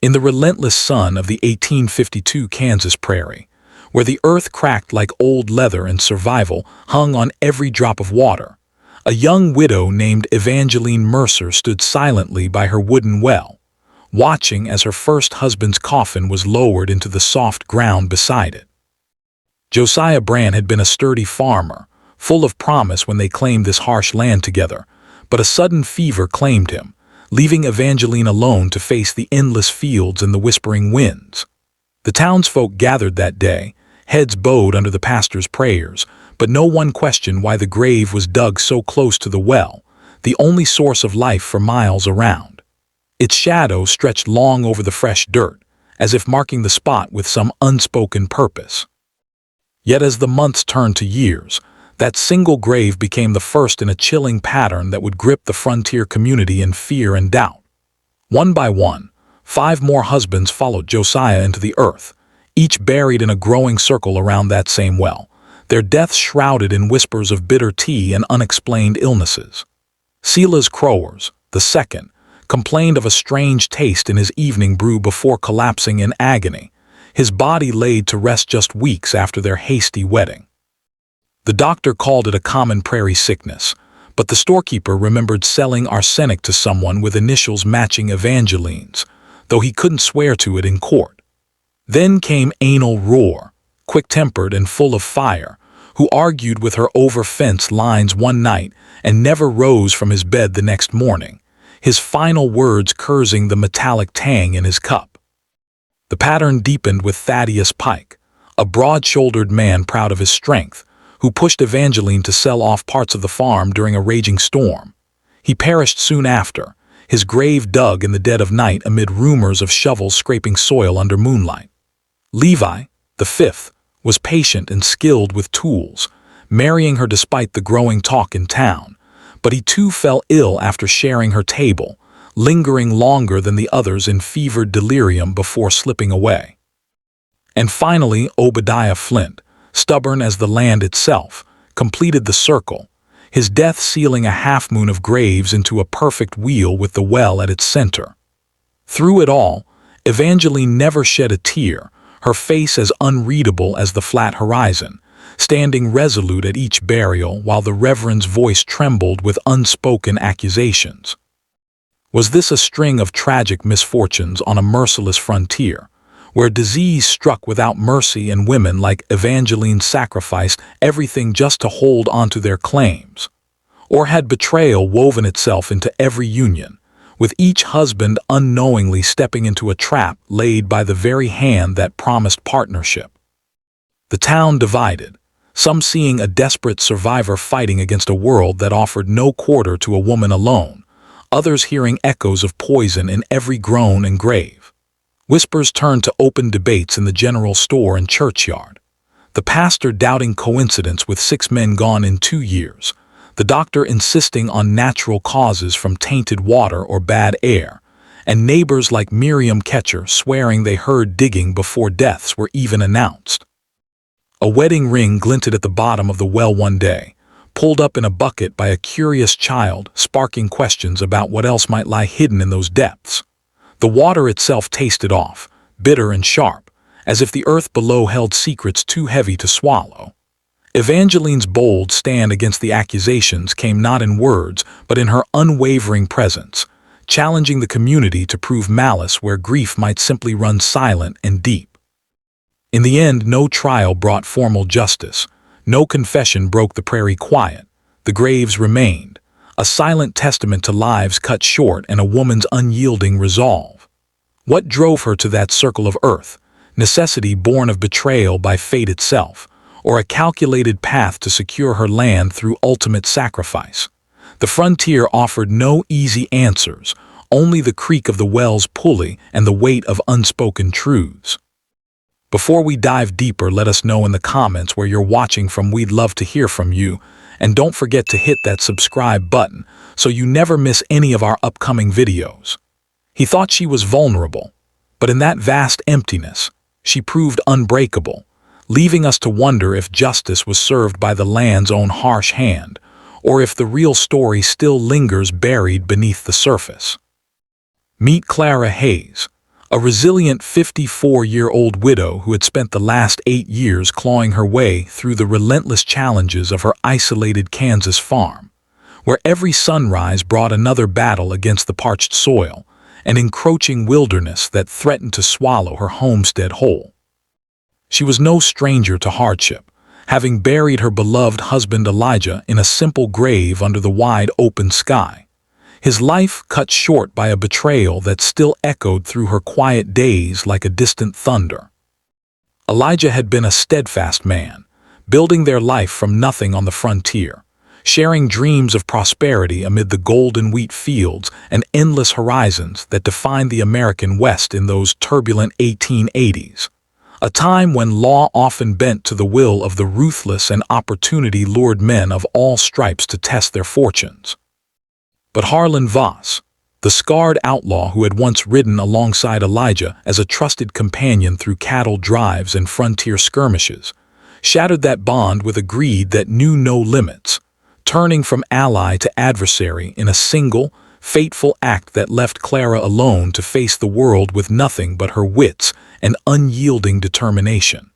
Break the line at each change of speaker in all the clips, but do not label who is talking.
In the relentless sun of the 1852 Kansas prairie, where the earth cracked like old leather and survival hung on every drop of water, a young widow named Evangeline Mercer stood silently by her wooden well, watching as her first husband's coffin was lowered into the soft ground beside it. Josiah Brand had been a sturdy farmer, full of promise when they claimed this harsh land together, but a sudden fever claimed him, leaving Evangeline alone to face the endless fields and the whispering winds. The townsfolk gathered that day, heads bowed under the pastor's prayers, but no one questioned why the grave was dug so close to the well, the only source of life for miles around. Its shadow stretched long over the fresh dirt, as if marking the spot with some unspoken purpose. Yet as the months turned to years, that single grave became the first in a chilling pattern that would grip the frontier community in fear and doubt. One by one, 5 more husbands followed Josiah into the earth, each buried in a growing circle around that same well, their deaths shrouded in whispers of bitter tea and unexplained illnesses. Silas Crowers, the second, complained of a strange taste in his evening brew before collapsing in agony, his body laid to rest just weeks after their hasty wedding. The doctor called it a common prairie sickness, but the storekeeper remembered selling arsenic to someone with initials matching Evangeline's, though he couldn't swear to it in court. Then came Anal Roar, quick-tempered and full of fire, who argued with her over fence lines one night and never rose from his bed the next morning, his final words cursing the metallic tang in his cup. The pattern deepened with Thaddeus Pike, a broad-shouldered man proud of his strength, who pushed Evangeline to sell off parts of the farm during a raging storm. He perished soon after, his grave dug in the dead of night amid rumors of shovels scraping soil under moonlight. Levi, the fifth, was patient and skilled with tools, marrying her despite the growing talk in town, but he too fell ill after sharing her table, lingering longer than the others in fevered delirium before slipping away. And finally, Obadiah Flint, stubborn as the land itself, completed the circle, his death sealing a half-moon of graves into a perfect wheel with the well at its center. Through it all, Evangeline never shed a tear, her face as unreadable as the flat horizon, standing resolute at each burial while the reverend's voice trembled with unspoken accusations. Was this a string of tragic misfortunes on a merciless frontier, where disease struck without mercy and women like Evangeline sacrificed everything just to hold onto their claims? Or had betrayal woven itself into every union, with each husband unknowingly stepping into a trap laid by the very hand that promised partnership? The town divided, some seeing a desperate survivor fighting against a world that offered no quarter to a woman alone, others hearing echoes of poison in every groan and grave. Whispers turned to open debates in the general store and churchyard, the pastor doubting coincidence with 6 men gone in 2 years, the doctor insisting on natural causes from tainted water or bad air, and neighbors like Miriam Ketcher swearing they heard digging before deaths were even announced. A wedding ring glinted at the bottom of the well one day, pulled up in a bucket by a curious child, sparking questions about what else might lie hidden in those depths. The water itself tasted off, bitter and sharp, as if the earth below held secrets too heavy to swallow. Evangeline's bold stand against the accusations came not in words, but in her unwavering presence, challenging the community to prove malice where grief might simply run silent and deep. In the end, no trial brought formal justice, no confession broke the prairie quiet. The graves remained, a silent testament to lives cut short and a woman's unyielding resolve. What drove her to that circle of earth? Necessity born of betrayal by fate itself, or a calculated path to secure her land through ultimate sacrifice? The frontier offered no easy answers, only the creak of the well's pulley and the weight of unspoken truths. Before we dive deeper, let us know in the comments where you're watching from. We'd love to hear from you. And don't forget to hit that subscribe button so you never miss any of our upcoming videos. He thought she was vulnerable, but in that vast emptiness, she proved unbreakable, leaving us to wonder if justice was served by the land's own harsh hand, or if the real story still lingers buried beneath the surface. Meet Clara Hayes, a resilient 54-year-old widow who had spent the last 8 years clawing her way through the relentless challenges of her isolated Kansas farm, where every sunrise brought another battle against the parched soil, an encroaching wilderness that threatened to swallow her homestead whole. She was no stranger to hardship, having buried her beloved husband Elijah in a simple grave under the wide open sky, his life cut short by a betrayal that still echoed through her quiet days like a distant thunder. Elijah had been a steadfast man, building their life from nothing on the frontier, sharing dreams of prosperity amid the golden wheat fields and endless horizons that defined the American West in those turbulent 1880s, a time when law often bent to the will of the ruthless and opportunity-lured men of all stripes to test their fortunes. But Harlan Voss, the scarred outlaw who had once ridden alongside Elijah as a trusted companion through cattle drives and frontier skirmishes, shattered that bond with a greed that knew no limits, turning from ally to adversary in a single, fateful act that left Clara alone to face the world with nothing but her wits and unyielding determination.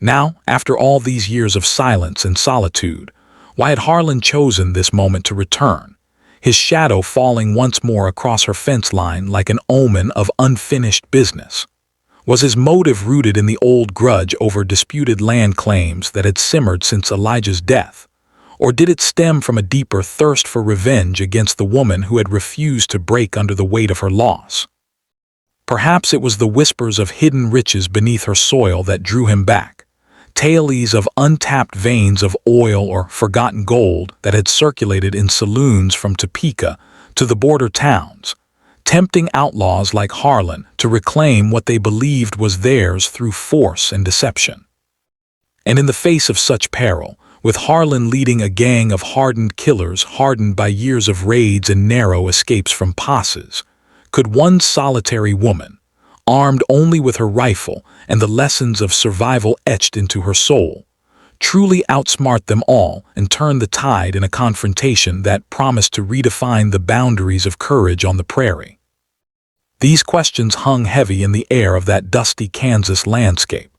Now, after all these years of silence and solitude, why had Harlan chosen this moment to return, his shadow falling once more across her fence line like an omen of unfinished business? Was his motive rooted in the old grudge over disputed land claims that had simmered since Elijah's death? Or did it stem from a deeper thirst for revenge against the woman who had refused to break under the weight of her loss? Perhaps it was the whispers of hidden riches beneath her soil that drew him back, tales of untapped veins of oil or forgotten gold that had circulated in saloons from Topeka to the border towns, tempting outlaws like Harlan to reclaim what they believed was theirs through force and deception. And in the face of such peril, with Harlan leading a gang of hardened killers hardened by years of raids and narrow escapes from posses, could one solitary woman, armed only with her rifle and the lessons of survival etched into her soul, truly outsmart them all and turn the tide in a confrontation that promised to redefine the boundaries of courage on the prairie? These questions hung heavy in the air of that dusty Kansas landscape,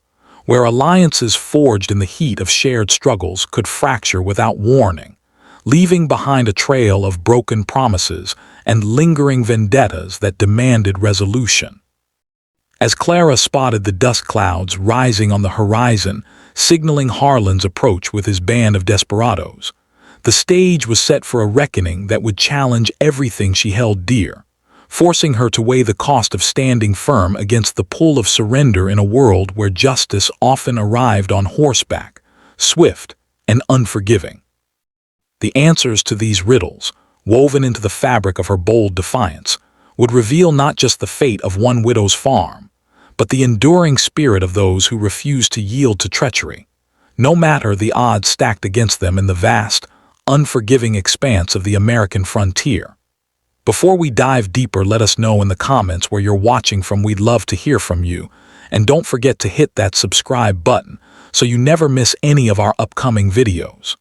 where alliances forged in the heat of shared struggles could fracture without warning, leaving behind a trail of broken promises and lingering vendettas that demanded resolution. As Clara spotted the dust clouds rising on the horizon, signaling Harlan's approach with his band of desperados, the stage was set for a reckoning that would challenge everything she held dear, forcing her to weigh the cost of standing firm against the pull of surrender in a world where justice often arrived on horseback, swift and unforgiving. The answers to these riddles, woven into the fabric of her bold defiance, would reveal not just the fate of one widow's farm, but the enduring spirit of those who refused to yield to treachery, no matter the odds stacked against them in the vast, unforgiving expanse of the American frontier. Before we dive deeper, let us know in the comments where you're watching from. We'd love to hear from you. And don't forget to hit that subscribe button so you never miss any of our upcoming videos.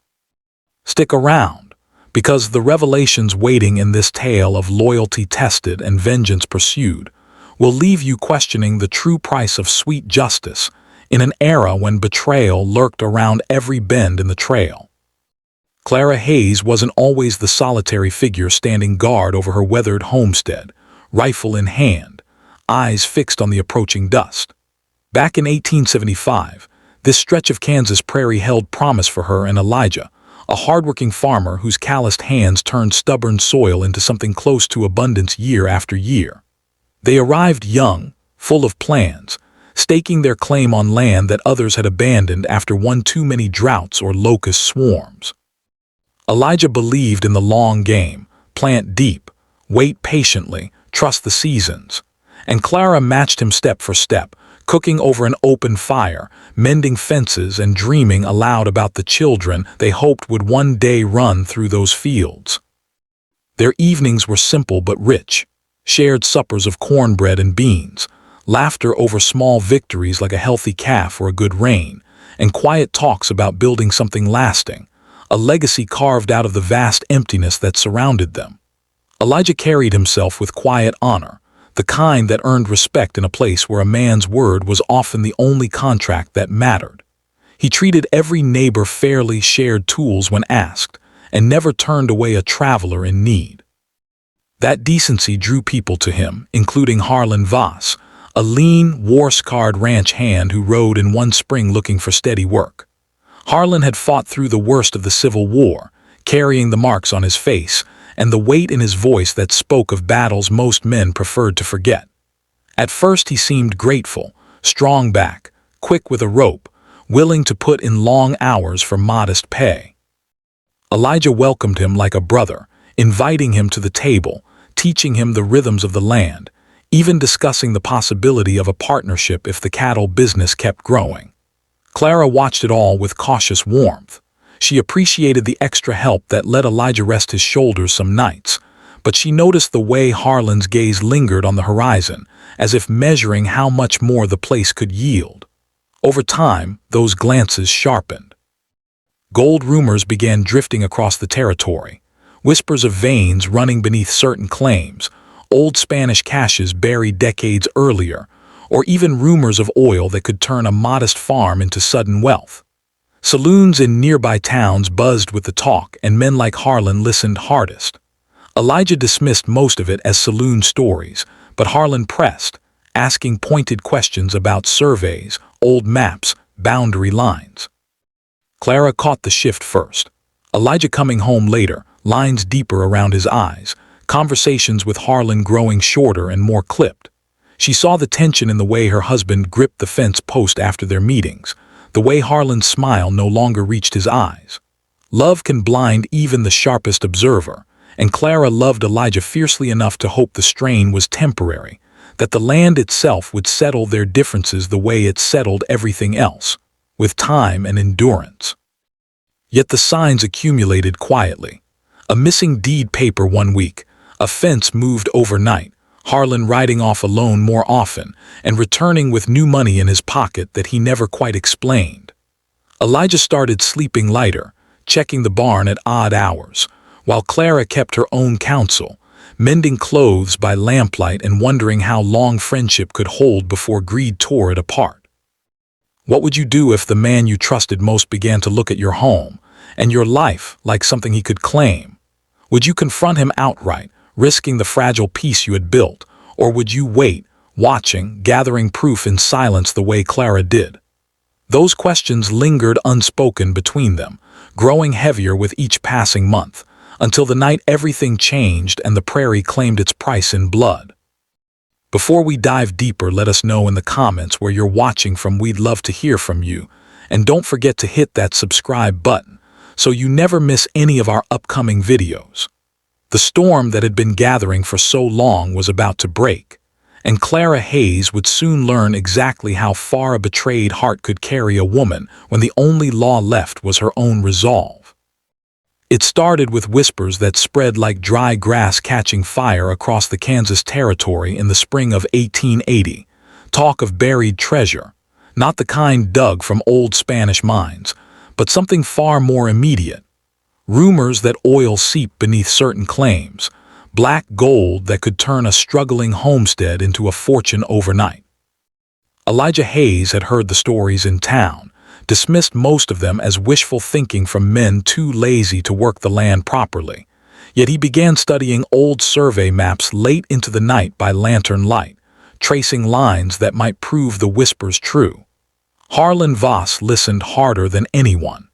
Stick around, because the revelations waiting in this tale of loyalty tested and vengeance pursued will leave you questioning the true price of sweet justice in an era when betrayal lurked around every bend in the trail. Clara Hayes wasn't always the solitary figure standing guard over her weathered homestead, rifle in hand, eyes fixed on the approaching dust. Back in 1875, this stretch of Kansas prairie held promise for her and Elijah, a hardworking farmer whose calloused hands turned stubborn soil into something close to abundance year after year. They arrived young, full of plans, staking their claim on land that others had abandoned after one too many droughts or locust swarms. Elijah believed in the long game, plant deep, wait patiently, trust the seasons. And Clara matched him step for step, cooking over an open fire, mending fences and dreaming aloud about the children they hoped would one day run through those fields. Their evenings were simple but rich, shared suppers of cornbread and beans, laughter over small victories like a healthy calf or a good rain, and quiet talks about building something lasting, a legacy carved out of the vast emptiness that surrounded them. Elijah carried himself with quiet honor, the kind that earned respect in a place where a man's word was often the only contract that mattered. He treated every neighbor fairly, shared tools when asked, and never turned away a traveler in need. That decency drew people to him, including Harlan Voss, a lean, war-scarred ranch hand who rode in one spring looking for steady work. Harlan had fought through the worst of the Civil War, carrying the marks on his face and the weight in his voice that spoke of battles most men preferred to forget. At first he seemed grateful, strong back, quick with a rope, willing to put in long hours for modest pay. Elijah welcomed him like a brother, inviting him to the table, teaching him the rhythms of the land, even discussing the possibility of a partnership if the cattle business kept growing. Clara watched it all with cautious warmth. She appreciated the extra help that let Elijah rest his shoulders some nights, but she noticed the way Harlan's gaze lingered on the horizon, as if measuring how much more the place could yield. Over time, those glances sharpened. Gold rumors began drifting across the territory, whispers of veins running beneath certain claims, old Spanish caches buried decades earlier, or even rumors of oil that could turn a modest farm into sudden wealth. Saloons in nearby towns buzzed with the talk, and men like Harlan listened hardest. Elijah dismissed most of it as saloon stories, but Harlan pressed, asking pointed questions about surveys, old maps, boundary lines. Clara caught the shift first. Elijah coming home later, lines deeper around his eyes, conversations with Harlan growing shorter and more clipped. She saw the tension in the way her husband gripped the fence post after their meetings, the way Harlan's smile no longer reached his eyes. Love can blind even the sharpest observer, and Clara loved Elijah fiercely enough to hope the strain was temporary, that the land itself would settle their differences the way it settled everything else, with time and endurance. Yet the signs accumulated quietly. A missing deed paper one week, a fence moved overnight, Harlan riding off alone more often and returning with new money in his pocket that he never quite explained. Elijah started sleeping lighter, checking the barn at odd hours, while Clara kept her own counsel, mending clothes by lamplight and wondering how long friendship could hold before greed tore it apart. What would you do if the man you trusted most began to look at your home and your life like something he could claim? Would you confront him outright, risking the fragile peace you had built, or would you wait, watching, gathering proof in silence the way Clara did? Those questions lingered unspoken between them, growing heavier with each passing month, until the night everything changed and the prairie claimed its price in blood. Before we dive deeper, let us know in the comments where you're watching from. We'd love to hear from you, and don't forget to hit that subscribe button so you never miss any of our upcoming videos. The storm that had been gathering for so long was about to break, and Clara Hayes would soon learn exactly how far a betrayed heart could carry a woman when the only law left was her own resolve. It started with whispers that spread like dry grass catching fire across the Kansas territory in the spring of 1880, talk of buried treasure, not the kind dug from old Spanish mines, but something far more immediate. Rumors that oil seeped beneath certain claims, black gold that could turn a struggling homestead into a fortune overnight. Elijah Hayes had heard the stories in town, dismissed most of them as wishful thinking from men too lazy to work the land properly. Yet he began studying old survey maps late into the night by lantern light, tracing lines that might prove the whispers true. Harlan Voss listened harder than anyone.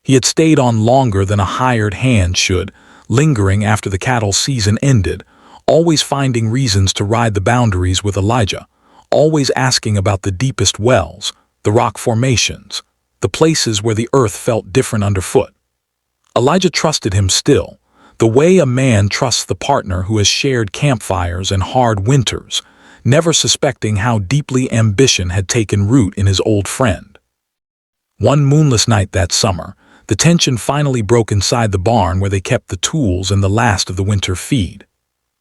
He had stayed on longer than a hired hand should, lingering after the cattle season ended, always finding reasons to ride the boundaries with Elijah, always asking about the deepest wells, the rock formations, the places where the earth felt different underfoot. Elijah trusted him still, the way a man trusts the partner who has shared campfires and hard winters, never suspecting how deeply ambition had taken root in his old friend. One moonless night that summer, the tension finally broke inside the barn where they kept the tools and the last of the winter feed.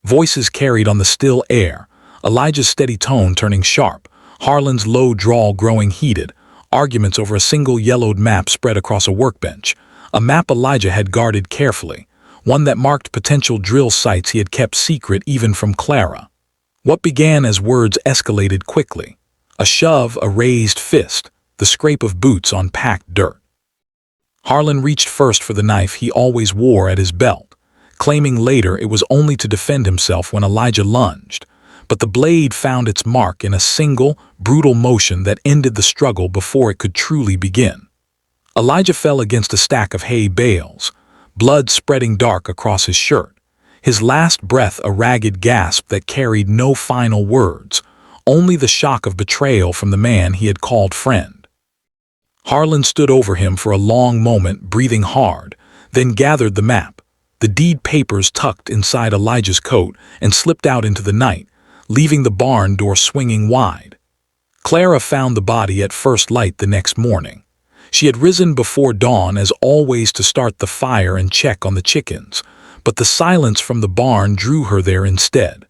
Voices carried on the still air, Elijah's steady tone turning sharp, Harlan's low drawl growing heated, arguments over a single yellowed map spread across a workbench, a map Elijah had guarded carefully, one that marked potential drill sites he had kept secret even from Clara. What began as words escalated quickly. A shove, a raised fist, the scrape of boots on packed dirt. Harlan reached first for the knife he always wore at his belt, claiming later it was only to defend himself when Elijah lunged, but the blade found its mark in a single, brutal motion that ended the struggle before it could truly begin. Elijah fell against a stack of hay bales, blood spreading dark across his shirt, his last breath a ragged gasp that carried no final words, only the shock of betrayal from the man he had called friend. Harlan stood over him for a long moment, breathing hard, then gathered the map, the deed papers tucked inside Elijah's coat, and slipped out into the night, leaving the barn door swinging wide. Clara found the body at first light the next morning. She had risen before dawn as always to start the fire and check on the chickens, but the silence from the barn drew her there instead.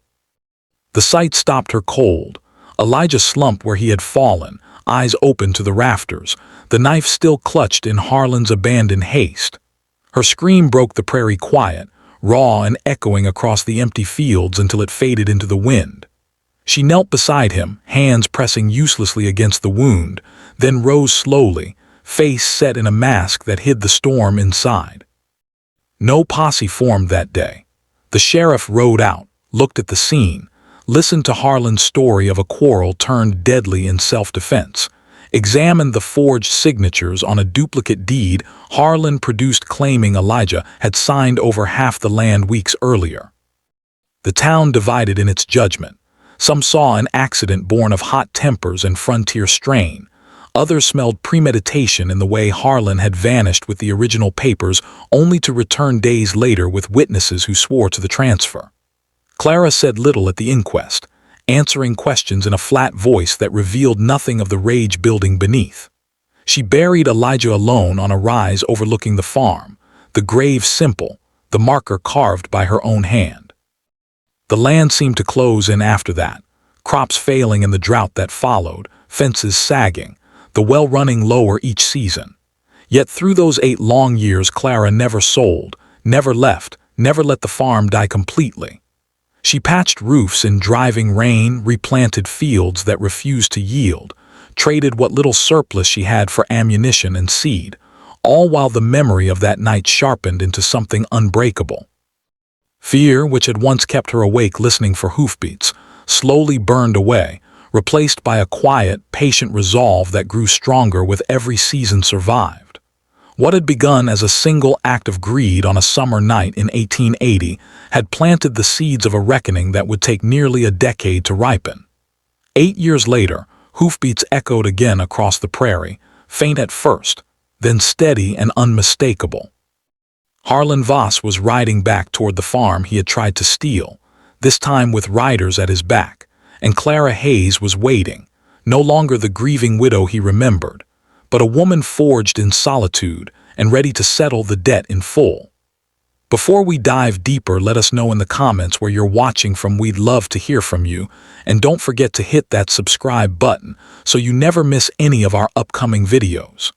The sight stopped her cold. Elijah slumped where he had fallen, eyes open to the rafters, the knife still clutched in Harlan's abandoned haste. Her scream broke the prairie quiet, raw and echoing across the empty fields until it faded into the wind. She knelt beside him, hands pressing uselessly against the wound, then rose slowly, face set in a mask that hid the storm inside. No posse formed that day. The sheriff rode out, looked at the scene, listened to Harlan's story of a quarrel turned deadly in self-defense, examined the forged signatures on a duplicate deed Harlan produced claiming Elijah had signed over half the land weeks earlier. The town divided in its judgment. Some saw an accident born of hot tempers and frontier strain. Others smelled premeditation in the way Harlan had vanished with the original papers only to return days later with witnesses who swore to the transfer. Clara said little at the inquest, answering questions in a flat voice that revealed nothing of the rage building beneath. She buried Elijah alone on a rise overlooking the farm, the grave simple, the marker carved by her own hand. The land seemed to close in after that, crops failing in the drought that followed, fences sagging, the well running lower each season. Yet through those 8 long years Clara never sold, never left, never let the farm die completely. She patched roofs in driving rain, replanted fields that refused to yield, traded what little surplus she had for ammunition and seed, all while the memory of that night sharpened into something unbreakable. Fear, which had once kept her awake listening for hoofbeats, slowly burned away, replaced by a quiet, patient resolve that grew stronger with every season survived. What had begun as a single act of greed on a summer night in 1880 had planted the seeds of a reckoning that would take nearly a decade to ripen. 8 years later, hoofbeats echoed again across the prairie, faint at first, then steady and unmistakable. Harlan Voss was riding back toward the farm he had tried to steal, this time with riders at his back, and Clara Hayes was waiting, no longer the grieving widow he remembered, but a woman forged in solitude and ready to settle the debt in full. Before we dive deeper, let us know in the comments where you're watching from. We'd love to hear from you, and don't forget to hit that subscribe button so you never miss any of our upcoming videos.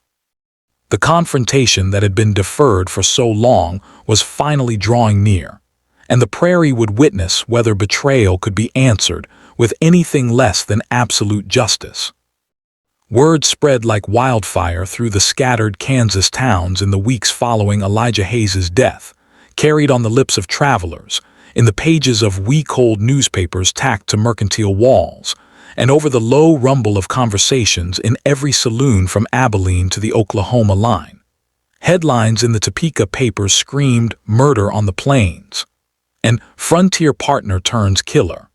The confrontation that had been deferred for so long was finally drawing near, and the prairie would witness whether betrayal could be answered with anything less than absolute justice. Word spread like wildfire through the scattered Kansas towns in the weeks following Elijah Hayes' death, carried on the lips of travelers, in the pages of week-old newspapers tacked to mercantile walls, and over the low rumble of conversations in every saloon from Abilene to the Oklahoma line. Headlines in the Topeka papers screamed "Murder on the Plains" and "Frontier Partner Turns Killer,"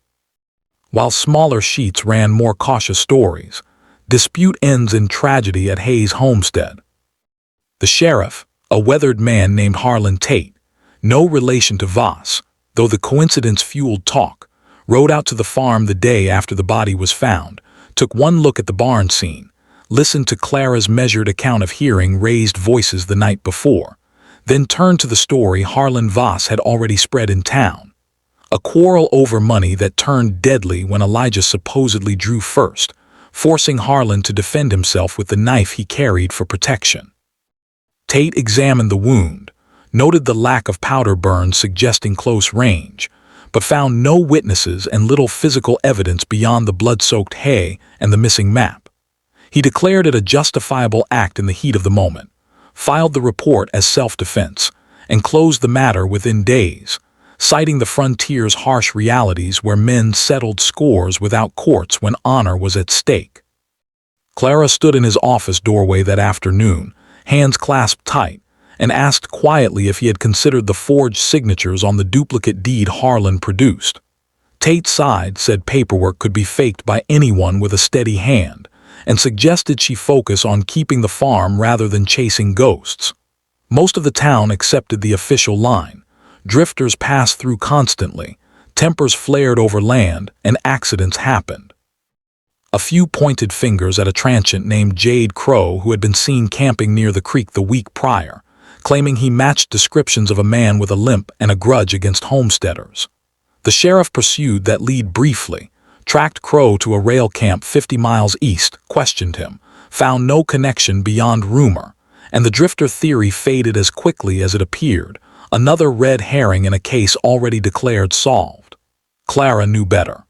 while smaller sheets ran more cautious stories. Dispute ends in tragedy at Hayes' homestead. The sheriff, a weathered man named Harlan Tate, no relation to Voss, though the coincidence fueled talk, rode out to the farm the day after the body was found, took one look at the barn scene, listened to Clara's measured account of hearing raised voices the night before, then turned to the story Harlan Voss had already spread in town. A quarrel over money that turned deadly when Elijah supposedly drew first, forcing Harlan to defend himself with the knife he carried for protection. Tate examined the wound, noted the lack of powder burns suggesting close range, but found no witnesses and little physical evidence beyond the blood-soaked hay and the missing map. He declared it a justifiable act in the heat of the moment, filed the report as self-defense, and closed the matter within days, citing the frontier's harsh realities where men settled scores without courts when honor was at stake. Clara stood in his office doorway that afternoon, hands clasped tight, and asked quietly if he had considered the forged signatures on the duplicate deed Harlan produced. Tate sighed, said paperwork could be faked by anyone with a steady hand, and suggested she focus on keeping the farm rather than chasing ghosts. Most of the town accepted the official line. Drifters passed through constantly, tempers flared over land, and accidents happened. A few pointed fingers at a transient named Jade Crow who had been seen camping near the creek the week prior, claiming he matched descriptions of a man with a limp and a grudge against homesteaders. The sheriff pursued that lead briefly, tracked Crow to a rail camp 50 miles east, questioned him, found no connection beyond rumor, and the drifter theory faded as quickly as it appeared, another red herring in a case already declared solved. Clara knew better.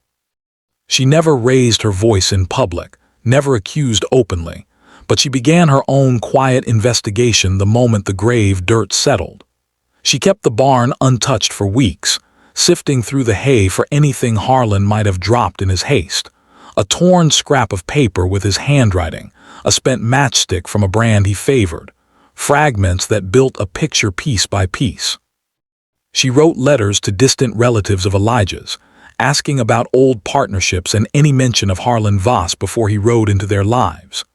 She never raised her voice in public, never accused openly, but she began her own quiet investigation the moment the grave dirt settled. She kept the barn untouched for weeks, sifting through the hay for anything Harlan might have dropped in his haste. A torn scrap of paper with his handwriting, a spent matchstick from a brand he favored, fragments that built a picture piece by piece. She wrote letters to distant relatives of Elijah's, asking about old partnerships and any mention of Harlan Voss before he rode into their lives.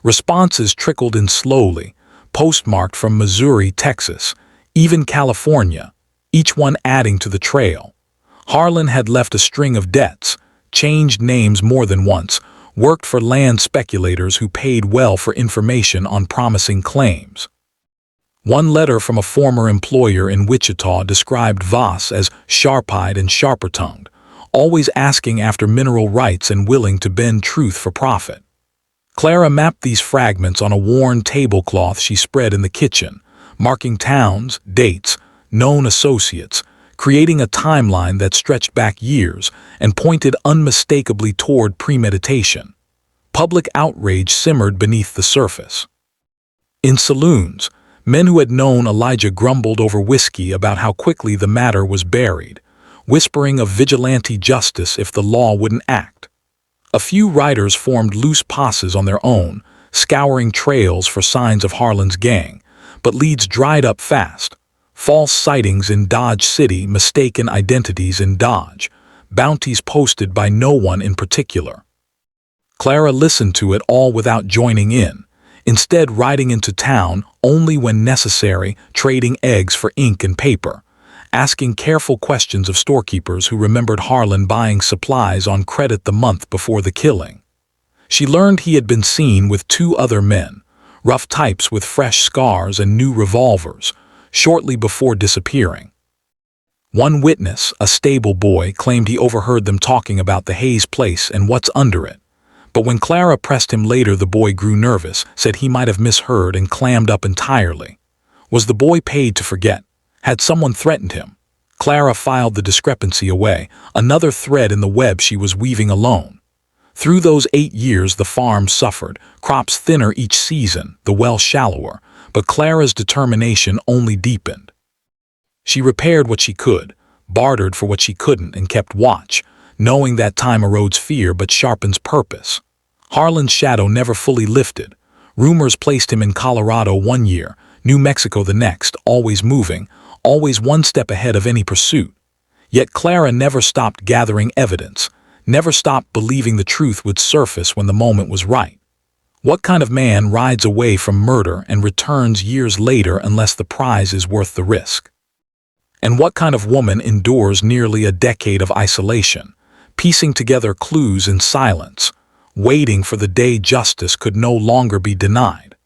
Responses trickled in slowly, postmarked from Missouri, Texas, even California, each one adding to the trail. Harlan had left a string of debts, changed names more than once, worked for land speculators who paid well for information on promising claims. One letter from a former employer in Wichita described Voss as sharp-eyed and sharper-tongued, always asking after mineral rights and willing to bend truth for profit. Clara mapped these fragments on a worn tablecloth she spread in the kitchen, marking towns, dates, known associates, creating a timeline that stretched back years and pointed unmistakably toward premeditation. Public outrage simmered beneath the surface. In saloons, men who had known Elijah grumbled over whiskey about how quickly the matter was buried, whispering of vigilante justice if the law wouldn't act. A few writers formed loose posses on their own, scouring trails for signs of Harlan's gang, but leads dried up fast. False sightings in Dodge City, mistaken identities in Dodge, bounties posted by no one in particular. Clara listened to it all without joining in, instead riding into town only when necessary, trading eggs for ink and paper, asking careful questions of storekeepers who remembered Harlan buying supplies on credit the month before the killing. She learned he had been seen with two other men, rough types with fresh scars and new revolvers, shortly before disappearing. One witness, a stable boy, claimed he overheard them talking about the Hayes place and what's under it. But when Clara pressed him later, the boy grew nervous, said he might have misheard, and clammed up entirely. Was the boy paid to forget? Had someone threatened him? Clara filed the discrepancy away, another thread in the web she was weaving alone. Through those 8 years the farm suffered, crops thinner each season, the well shallower, but Clara's determination only deepened. She repaired what she could, bartered for what she couldn't, and kept watch, knowing that time erodes fear but sharpens purpose. Harlan's shadow never fully lifted. Rumors placed him in Colorado one year, New Mexico the next, always moving, always one step ahead of any pursuit. Yet Clara never stopped gathering evidence, never stopped believing the truth would surface when the moment was right. What kind of man rides away from murder and returns years later unless the prize is worth the risk? And what kind of woman endures nearly a decade of isolation, piecing together clues in silence, waiting for the day justice could no longer be denied?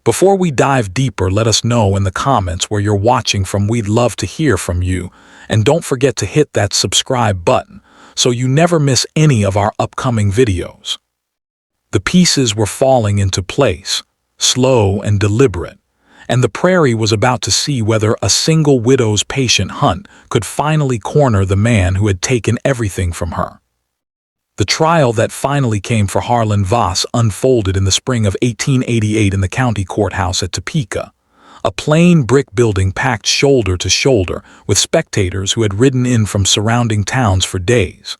Before we dive deeper, let us know in the comments where you're watching from. We'd love to hear from you, and don't forget to hit that subscribe button so you never miss any of our upcoming videos. The pieces were falling into place, slow and deliberate, and the prairie was about to see whether a single widow's patient hunt could finally corner the man who had taken everything from her. The trial that finally came for Harlan Voss unfolded in the spring of 1888 in the county courthouse at Topeka, a plain brick building packed shoulder to shoulder with spectators who had ridden in from surrounding towns for days.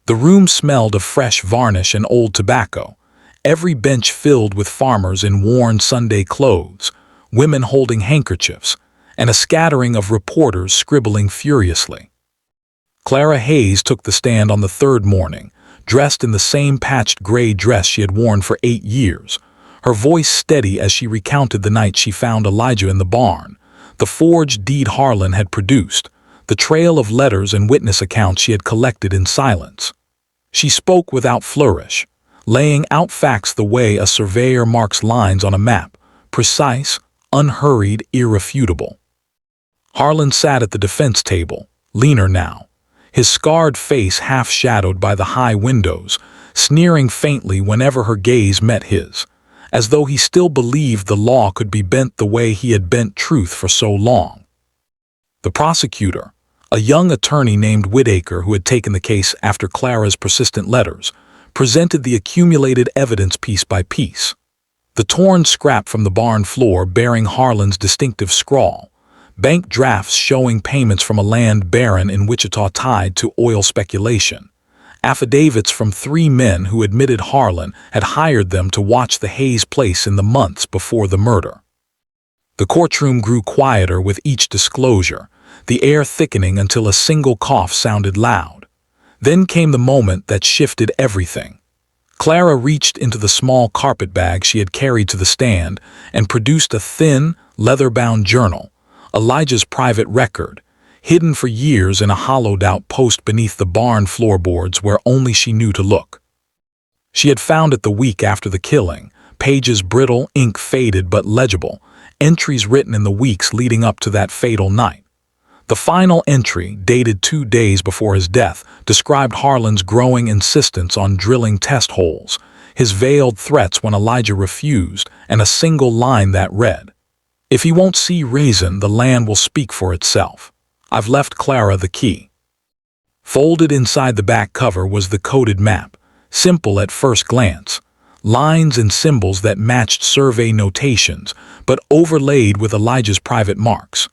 The room smelled of fresh varnish and old tobacco, every bench filled with farmers in worn Sunday clothes, women holding handkerchiefs, and a scattering of reporters scribbling furiously. Clara Hayes took the stand on the third morning, dressed in the same patched gray dress she had worn for 8 years, her voice steady as she recounted the night she found Elijah in the barn, the forged deed Harlan had produced, the trail of letters and witness accounts she had collected in silence. She spoke without flourish, laying out facts the way a surveyor marks lines on a map, precise, unhurried, irrefutable. Harlan sat at the defense table, leaner now, his scarred face half shadowed by the high windows, sneering faintly whenever her gaze met his, as though he still believed the law could be bent the way he had bent truth for so long. The prosecutor, a young attorney named Whitaker who had taken the case after Clara's persistent letters, presented the accumulated evidence piece by piece. The torn scrap from the barn floor bearing Harlan's distinctive scrawl, bank drafts showing payments from a land baron in Wichita tied to oil speculation, affidavits from 3 men who admitted Harlan had hired them to watch the Hayes place in the months before the murder. The courtroom grew quieter with each disclosure, the air thickening until a single cough sounded loud. Then came the moment that shifted everything. Clara reached into the small carpet bag she had carried to the stand and produced a thin, leather-bound journal, Elijah's private record, hidden for years in a hollowed-out post beneath the barn floorboards where only she knew to look. She had found it the week after the killing, pages brittle, ink faded but legible, entries written in the weeks leading up to that fatal night. The final entry, dated 2 days before his death, described Harlan's growing insistence on drilling test holes, his veiled threats when Elijah refused, and a single line that read, "If he won't see reason, the land will speak for itself. I've left Clara the key." Folded inside the back cover was the coded map, simple at first glance, lines and symbols that matched survey notations, but overlaid with Elijah's private marks.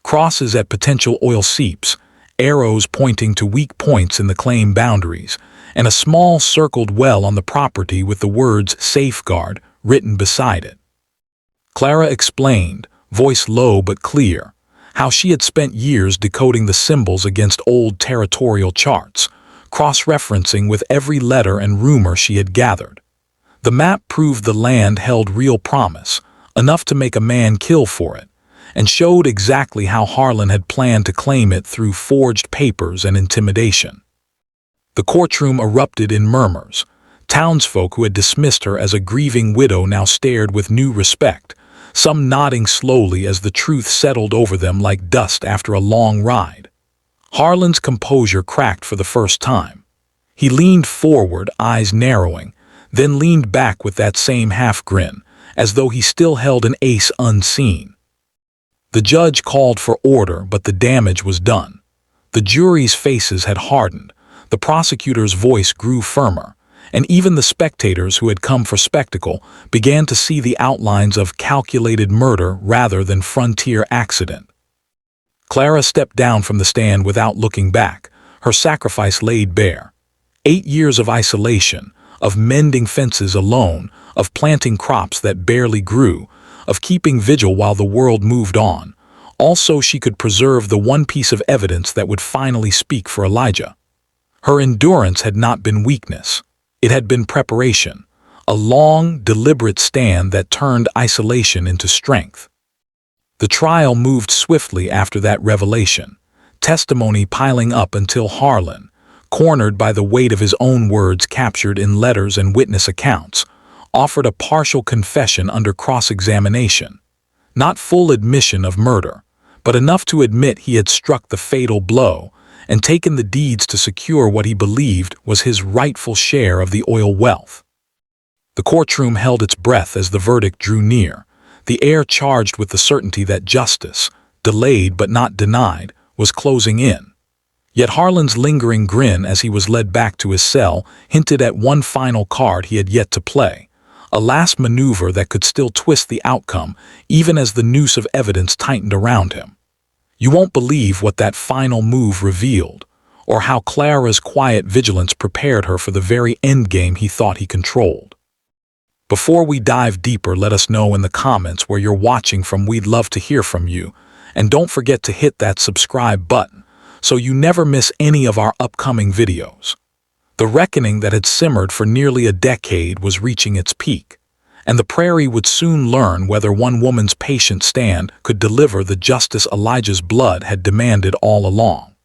Crosses at potential oil seeps, arrows pointing to weak points in the claim boundaries, and a small circled well on the property with the words "safeguard" written beside it. Clara explained, voice low but clear, how she had spent years decoding the symbols against old territorial charts, cross-referencing with every letter and rumor she had gathered. The map proved the land held real promise, enough to make a man kill for it, and showed exactly how Harlan had planned to claim it through forged papers and intimidation. The courtroom erupted in murmurs. Townsfolk who had dismissed her as a grieving widow now stared with new respect, some nodding slowly as the truth settled over them like dust after a long ride. Harlan's composure cracked for the first time. He leaned forward, eyes narrowing, then leaned back with that same half-grin, as though he still held an ace unseen. The judge called for order, but the damage was done. The jury's faces had hardened, the prosecutor's voice grew firmer, and even the spectators who had come for spectacle began to see the outlines of calculated murder rather than frontier accident. Clara stepped down from the stand without looking back, her sacrifice laid bare. 8 years of isolation, of mending fences alone, of planting crops that barely grew, of keeping vigil while the world moved on, all so she could preserve the one piece of evidence that would finally speak for Elijah. Her endurance had not been weakness. It had been preparation, a long, deliberate stand that turned isolation into strength. The trial moved swiftly after that revelation, testimony piling up until Harlan, cornered by the weight of his own words captured in letters and witness accounts, offered a partial confession under cross-examination. Not full admission of murder, but enough to admit he had struck the fatal blow and taken the deeds to secure what he believed was his rightful share of the oil wealth. The courtroom held its breath as the verdict drew near, the air charged with the certainty that justice, delayed but not denied, was closing in. Yet Harlan's lingering grin as he was led back to his cell hinted at one final card he had yet to play, a last maneuver that could still twist the outcome even as the noose of evidence tightened around him. You won't believe what that final move revealed, or how Clara's quiet vigilance prepared her for the very endgame he thought he controlled. Before we dive deeper, let us know in the comments where you're watching from. We'd love to hear from you. And don't forget to hit that subscribe button so you never miss any of our upcoming videos. The reckoning that had simmered for nearly a decade was reaching its peak, and the prairie would soon learn whether one woman's patient stand could deliver the justice Elijah's blood had demanded all along.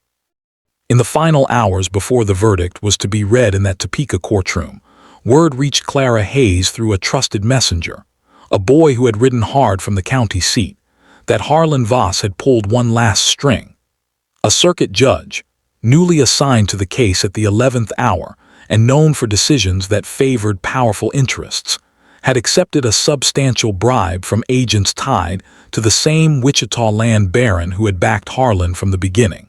In the final hours before the verdict was to be read in that Topeka courtroom, word reached Clara Hayes through a trusted messenger, a boy who had ridden hard from the county seat, that Harlan Voss had pulled one last string. A circuit judge, newly assigned to the case at the 11th hour and known for decisions that favored powerful interests, had accepted a substantial bribe from agents tied to the same Wichita land baron who had backed Harlan from the beginning.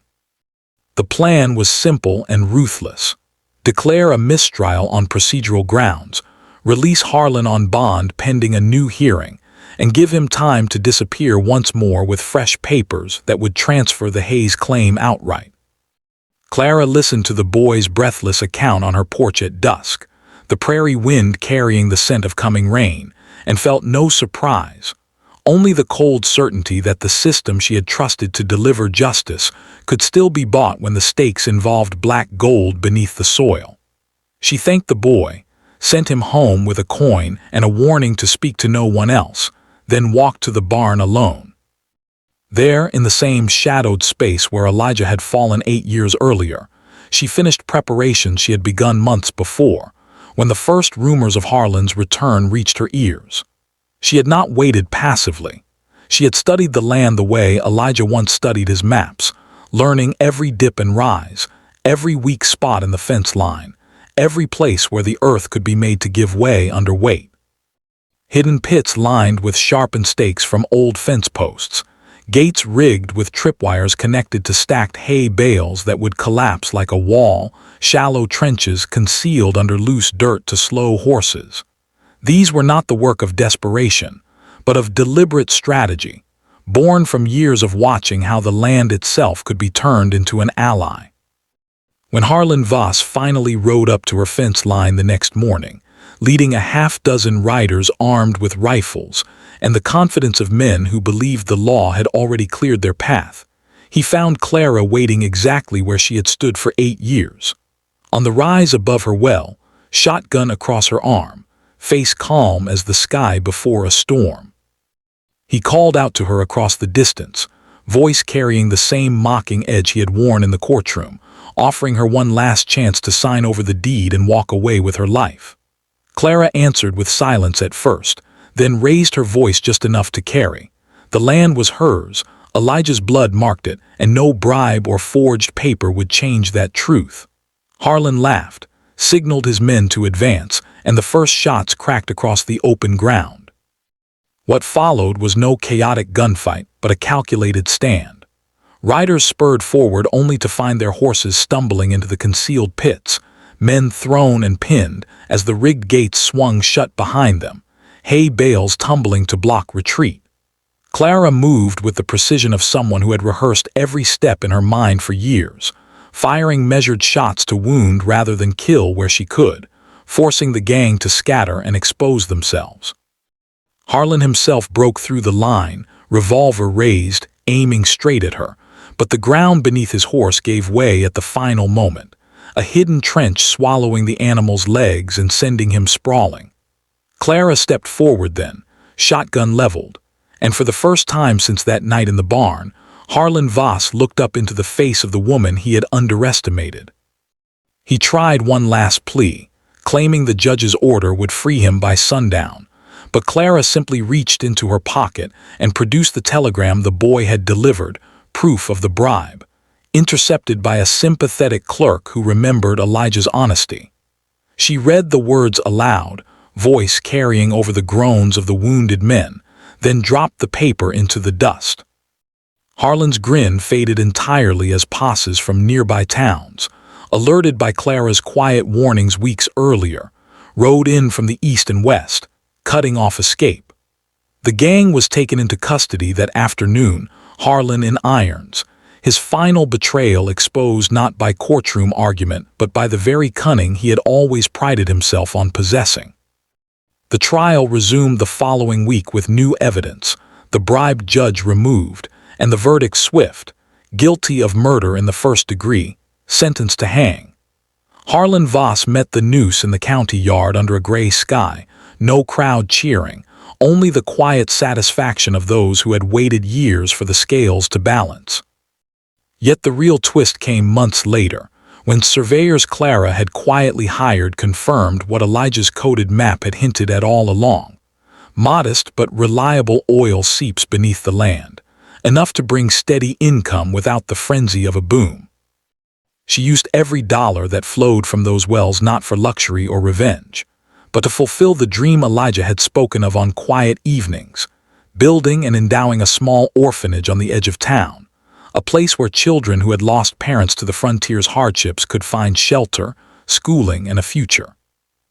The plan was simple and ruthless. Declare a mistrial on procedural grounds, release Harlan on bond pending a new hearing, and give him time to disappear once more with fresh papers that would transfer the Hayes claim outright. Clara listened to the boy's breathless account on her porch at dusk, the prairie wind carrying the scent of coming rain, and felt no surprise, only the cold certainty that the system she had trusted to deliver justice could still be bought when the stakes involved black gold beneath the soil. She thanked the boy, sent him home with a coin and a warning to speak to no one else, then walked to the barn alone. There, in the same shadowed space where Elijah had fallen 8 years earlier, she finished preparations she had begun months before, when the first rumors of Harlan's return reached her ears. She had not waited passively. She had studied the land the way Elijah once studied his maps, learning every dip and rise, every weak spot in the fence line, every place where the earth could be made to give way under weight. Hidden pits lined with sharpened stakes from old fence posts, gates rigged with tripwires connected to stacked hay bales that would collapse like a wall, shallow trenches concealed under loose dirt to slow horses. These were not the work of desperation, but of deliberate strategy, born from years of watching how the land itself could be turned into an ally. When Harlan Voss finally rode up to her fence line the next morning, leading a half-dozen riders armed with rifles and the confidence of men who believed the law had already cleared their path, he found Clara waiting exactly where she had stood for 8 years. On the rise above her well, shotgun across her arm, face calm as the sky before a storm. He called out to her across the distance, voice carrying the same mocking edge he had worn in the courtroom, offering her one last chance to sign over the deed and walk away with her life. Clara answered with silence at first, then raised her voice just enough to carry. The land was hers, Elijah's blood marked it, and no bribe or forged paper would change that truth. Harlan laughed, signaled his men to advance, and the first shots cracked across the open ground. What followed was no chaotic gunfight, but a calculated stand. Riders spurred forward only to find their horses stumbling into the concealed pits, men thrown and pinned as the rigged gates swung shut behind them, hay bales tumbling to block retreat. Clara moved with the precision of someone who had rehearsed every step in her mind for years, firing measured shots to wound rather than kill where she could, forcing the gang to scatter and expose themselves. Harlan himself broke through the line, revolver raised, aiming straight at her, but the ground beneath his horse gave way at the final moment, a hidden trench swallowing the animal's legs and sending him sprawling. Clara stepped forward then, shotgun leveled, and for the first time since that night in the barn, Harlan Voss looked up into the face of the woman he had underestimated. He tried one last plea, claiming the judge's order would free him by sundown, but Clara simply reached into her pocket and produced the telegram the boy had delivered, proof of the bribe, intercepted by a sympathetic clerk who remembered Elijah's honesty. She read the words aloud, voice carrying over the groans of the wounded men, then dropped the paper into the dust. Harlan's grin faded entirely as posses from nearby towns, alerted by Clara's quiet warnings weeks earlier, rode in from the east and west, cutting off escape. The gang was taken into custody that afternoon, Harlan in irons, his final betrayal exposed not by courtroom argument but by the very cunning he had always prided himself on possessing. The trial resumed the following week with new evidence, the bribed judge removed, and the verdict swift: guilty of murder in the first degree, sentenced to hang. Harlan Voss met the Noose in the county yard under a gray sky, no crowd cheering, only the quiet satisfaction of those who had waited years for the scales to balance. Yet the real twist came months later, when surveyors Clara had quietly hired confirmed what Elijah's coded map had hinted at all along. Modest but reliable oil seeps beneath the land, enough to bring steady income without the frenzy of a boom. She used every dollar that flowed from those wells not for luxury or revenge, but to fulfill the dream Elijah had spoken of on quiet evenings, building and endowing a small orphanage on the edge of town, a place where children who had lost parents to the frontier's hardships could find shelter, schooling, and a future.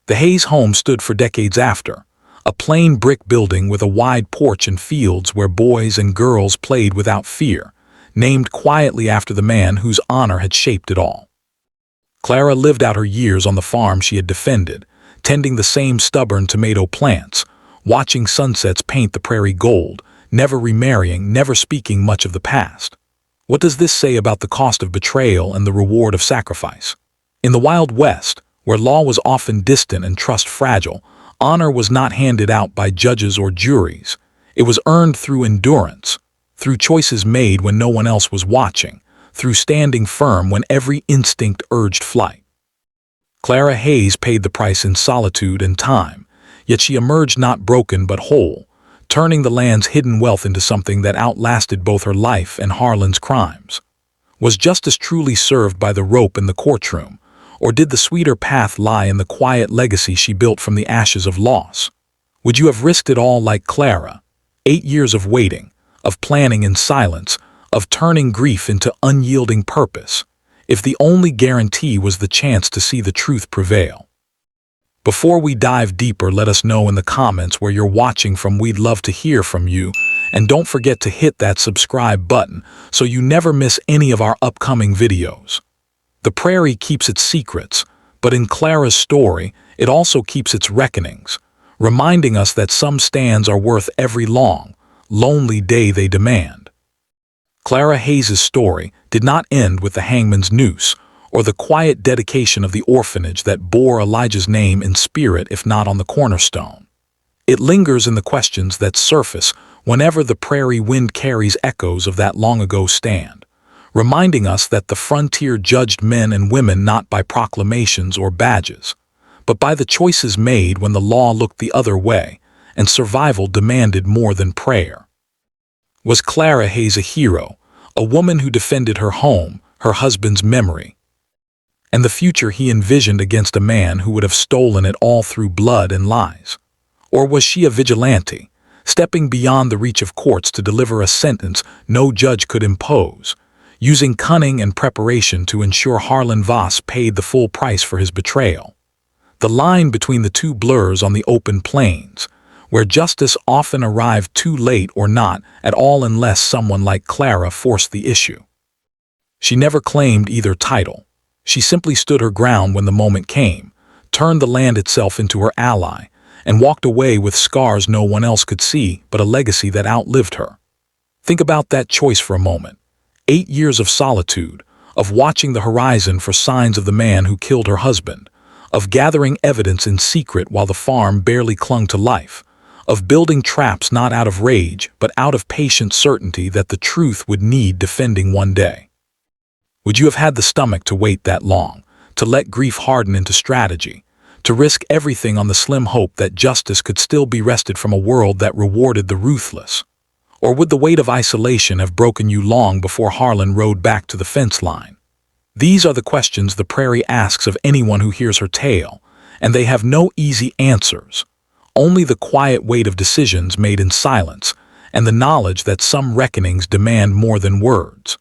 The Hayes home stood for decades after, a plain brick building with a wide porch and fields where boys and girls played without fear, named quietly after the man whose honor had shaped it all. Clara lived out her years on the farm she had defended, tending the same stubborn tomato plants, watching sunsets paint the prairie gold, never remarrying, never speaking much of the past. What does this say about the cost of betrayal and the reward of sacrifice? In the Wild West, where law was often distant and trust fragile, honor was not handed out by judges or juries. It was earned through endurance, through choices made when no one else was watching, through standing firm when every instinct urged flight. Clara Hayes paid the price in solitude and time, yet she emerged not broken but whole, turning the land's hidden wealth into something that outlasted both her life and Harlan's crimes. Was justice truly served by the rope in the courtroom, or did the sweeter path lie in the quiet legacy she built from the ashes of loss? Would you have risked it all like Clara? 8 years of waiting, of planning in silence, of turning grief into unyielding purpose, if the only guarantee was the chance to see the truth prevail? Before we dive deeper, let us know in the comments where you're watching from. We'd love to hear from you, and don't forget to hit that subscribe button so you never miss any of our upcoming videos. The prairie keeps its secrets, but in Clara's story, it also keeps its reckonings, reminding us that some stands are worth every long, lonely day they demand. Clara Hayes' story did not end with the hangman's noose or the quiet dedication of the orphanage that bore Elijah's name in spirit if not on the cornerstone. It lingers in the questions that surface whenever the prairie wind carries echoes of that long-ago stand, reminding us that the frontier judged men and women not by proclamations or badges, but by the choices made when the law looked the other way and survival demanded more than prayer. Was Clara Hayes a hero, a woman who defended her home, her husband's memory, and the future he envisioned against a man who would have stolen it all through blood and lies? Or was she a vigilante, stepping beyond the reach of courts to deliver a sentence no judge could impose, using cunning and preparation to ensure Harlan Voss paid the full price for his betrayal? The line between the two blurs on the open plains, where justice often arrived too late or not at all unless someone like Clara forced the issue. She never claimed either title. She simply stood her ground when the moment came, turned the land itself into her ally, and walked away with scars no one else could see but a legacy that outlived her. Think about that choice for a moment. 8 years of solitude, of watching the horizon for signs of the man who killed her husband, of gathering evidence in secret while the farm barely clung to life, of building traps not out of rage but out of patient certainty that the truth would need defending one day. Would you have had the stomach to wait that long, to let grief harden into strategy, to risk everything on the slim hope that justice could still be wrested from a world that rewarded the ruthless? Or would the weight of isolation have broken you long before Harlan rode back to the fence line? These are the questions the prairie asks of anyone who hears her tale, and they have no easy answers, only the quiet weight of decisions made in silence and the knowledge that some reckonings demand more than words.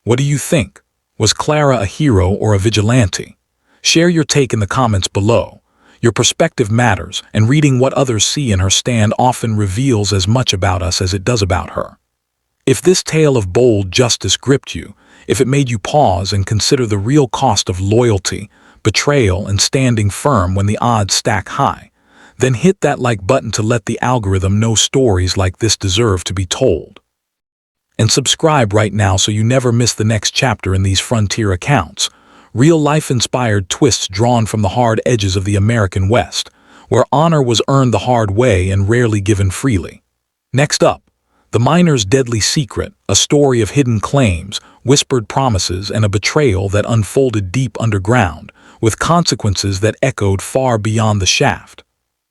What do you think? Was Clara a hero or a vigilante? Share your take in the comments below. Your perspective matters, and reading what others see in her stand often reveals as much about us as it does about her. If this tale of bold justice gripped you, if it made you pause and consider the real cost of loyalty, betrayal, and standing firm when the odds stack high, then hit that like button to let the algorithm know stories like this deserve to be told. And subscribe right now so you never miss the next chapter in these frontier accounts, real-life inspired twists drawn from the hard edges of the American West, where honor was earned the hard way and rarely given freely. Next up, The Miner's Deadly Secret, a story of hidden claims, whispered promises, and a betrayal that unfolded deep underground, with consequences that echoed far beyond the shaft.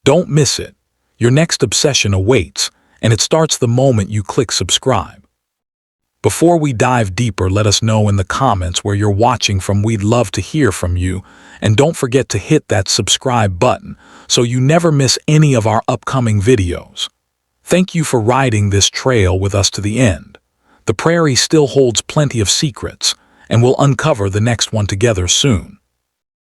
Don't miss it. Your next obsession awaits, and it starts the moment you click subscribe. Before we dive deeper, let us know in the comments where you're watching from. We'd love to hear from you, and don't forget to hit that subscribe button so you never miss any of our upcoming videos. Thank you for riding this trail with us to the end. The prairie still holds plenty of secrets, and we'll uncover the next one together soon.